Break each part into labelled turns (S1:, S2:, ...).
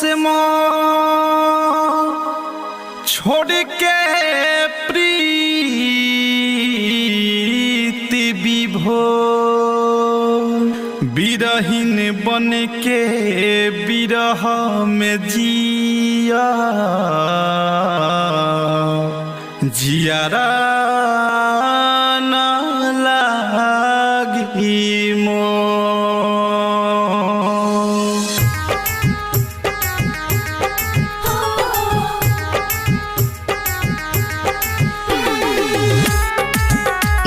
S1: से छोड़ के प्रीति विभोर बिरहीन बन के बिरह में जियारा न लागी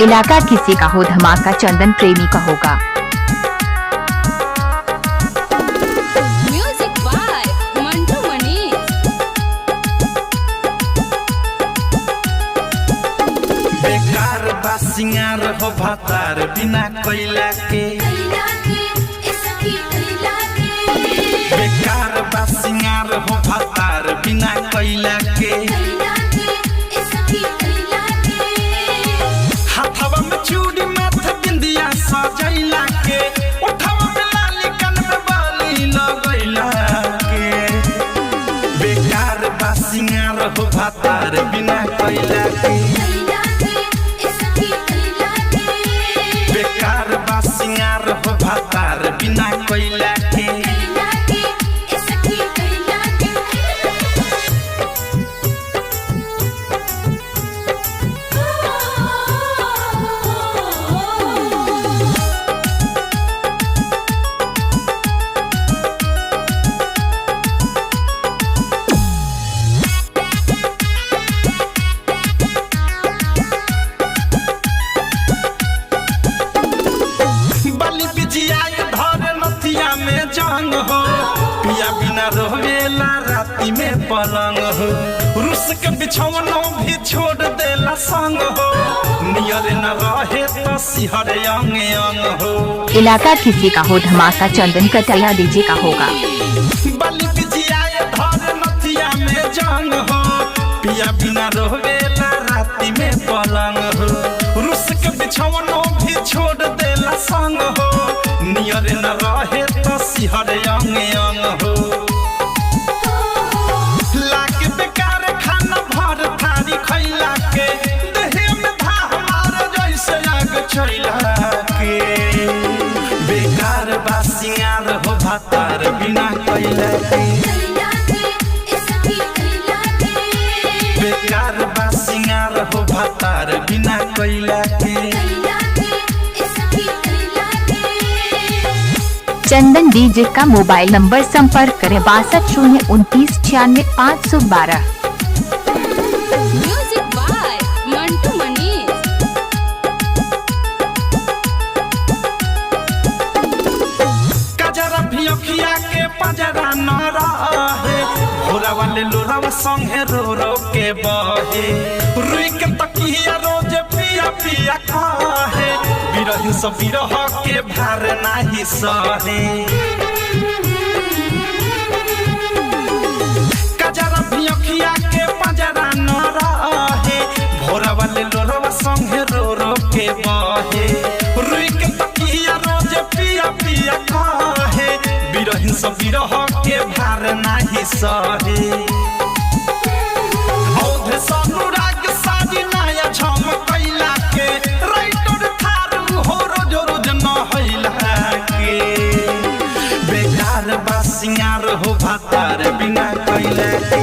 S2: इलाका किसी का हो धमाका चंदन प्रेमी का होगा।
S3: Music by Mantu Manish.
S1: बेकार बा सिंगार हो भातार बिना कोयला के बेकार बा सिंगार हो भातार बिना कोयला के हाथवा में चूड़ी माथे बिंदिया सजैला के उठवा में लाली कान में बाली लगैला के बेकार बा सिंगार हो भातार बिना कोयला के बेकार बा सिंगार हो भातार बिना कोयला के जंग हो पिया बिना रोवेला राती में पलंग हो रुस के बिछौनो भी छोड़ देला संग हो नियर न रहे तो सिहरे अंग अंग हो।
S2: इलाका किसी का हो धमाका चंदन कटैया डीजे का होगा।
S1: बलि बिजियाए धर नथिया में जंग हो पिया बिना रोवेला राती में पलंग हो रुस के बिछौनो भी छोड़ देला संग हो नियर न रहे तो सिहरे अंग अंग हो। लाके बेकार खाना भर थारी खैला के देहे में धा हमारे जैसे आग छैला के बेकार बा सिंगार हो भातार बिना कोयला के बेकार बा सिंगार हो भातार बिना कोयला के।
S2: चंदन डीजे का मोबाइल नंबर संपर्क करें 6209296512।
S3: Music by Mantu Manish.
S1: कजरा भी अखिया के पजरा न रहे भोरा वाले लोरावा संगे रो रो के बहे रुई के तकिया रोज पिया पिया कहे बिरही सब बिरह के भार नाही सहे कजरा भी अखिया के पजरा न रहे भोरा वाले लोरावा संगे रो रो के बहे रुई के तकिया रोज पिया पिया कहे बिरही सब बिरह के भार नाही सहे औधे सनुराग साजी नया झमकैला के राइटर थारू हो रोज रोज न हैला के बेकार बा सिंगार हो भातार बिना कोयला के।